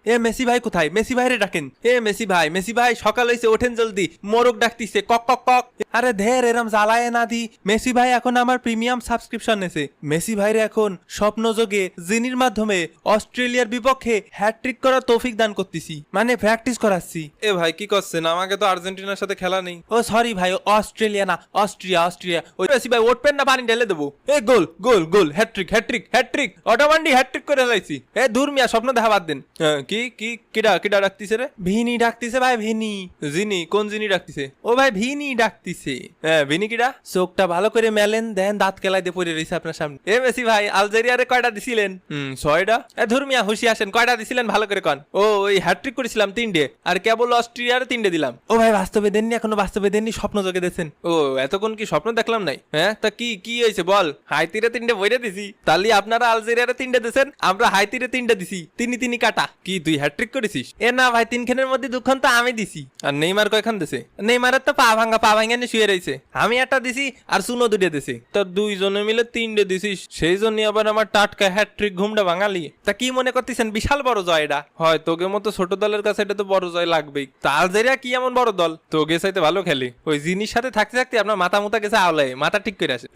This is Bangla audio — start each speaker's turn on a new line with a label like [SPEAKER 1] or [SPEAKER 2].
[SPEAKER 1] এ মেসি ভাই কোথায়? মেসি ভাইরে ডাকেন। এ মেসি ভাই সকাল হইছে, ওঠেন জলদি, মোরগ ডাকতিছে কক কক কক। আরে ধের এরম জ্বালায় না দি। মেসি ভাই এখন আমার প্রিমিয়াম সাবস্ক্রিপশন নেছে। মেসি ভাইরে এখন স্বপ্নযোগে জিনির মাধ্যমে অস্ট্রেলিয়ার বিপক্ষে হ্যাটট্রিক করার তৌফিক দান করতেছি, মানে প্র্যাকটিস করাচ্ছি।
[SPEAKER 2] এ ভাই কি করছেন? আমাকে তো আর্জেন্টিনার সাথে খেলা নেই।
[SPEAKER 1] ও সরি ভাই, অস্ট্রেলিয়া না, অস্ট্রিয়া। ওই মেসি ভাই উঠবেন না, পানি ঢেলে দেবো। এ গোল গোল গোল, হ্যাটট্রিক অটোমান্ডি হ্যাটট্রিক করে লাইছি। এ দূর মিয়া, স্বপ্ন দেখা বাদ দেন। কিডা ডাকতিছে রে? ভিনি ডাকতিছে ভাই, ভিনি। জিনি? কোন জিনি ডাকতিছে? ও ভাই ভিনি ডাকতিছে। হ্যাঁ ভিনি কিডা? চোখটা ভালো করে মেলেন, দেন দাঁত কেলাই দিয়ে পড়ে রয়েছে আপনার সামনে। এ মেসি ভাই আলজেরিয়ারে কয়টা দিছিলেন? 6টা। এ ধুর মিয়া, হুশি আসেন, কয়টা দিছিলেন ভালো করে কন। ও ওই হ্যাটট্রিক করেছিলাম 3টে, আর কেবল অস্ট্রিয়ারে 3টে দিলাম। ও ভাই বাস্তবে দেননি, এখনো বাস্তবে দেননি, স্বপ্ন যোগে দিয়েছেন। ও এতক্ষণ কি স্বপ্ন দেখলাম নাই? হ্যাঁ তা কি হয়েছে বল? হাইতিরে 3টে বইরে দিছি, তাহলে আপনারা আলজেরিয়ারে 3টে দিছেন, আমরা হাইতিরে 3টে দিছি। তিনি কাটা। কি তুই হ্যাটট্রিক করেছিস? এ না ভাই, 3খানের মধ্যে 2খান তো আমি দিছি। আর নেইমার কয়খান দিছে? নেইমারের তো পা ভাঙ্গা নিয়ে শুয়ে রয়েছে। আমি একটা দিছি আর সুনো 2টে দিছি। তো 2 জনে মিলে 3টে দিছিস, সেই জন্য আবার আমার টাটকা হ্যাটট্রিক ঘুমটা ভাঙালি। তা কি মনে করতেছেন বিশাল বড় জয় এটা? হয় তোকে মতো ছোট দলের কাছে এটা তো বড় জয় লাগবেই। তা আলজেরিয়া কি এমন বড় দল? তোকে চাইতে ভালো খেলে। ওই জিনিস সাথে থাকতে থাকতে আপনার মাথা মুথা গেছে আওলায়, মাথা ঠিক করে আসে।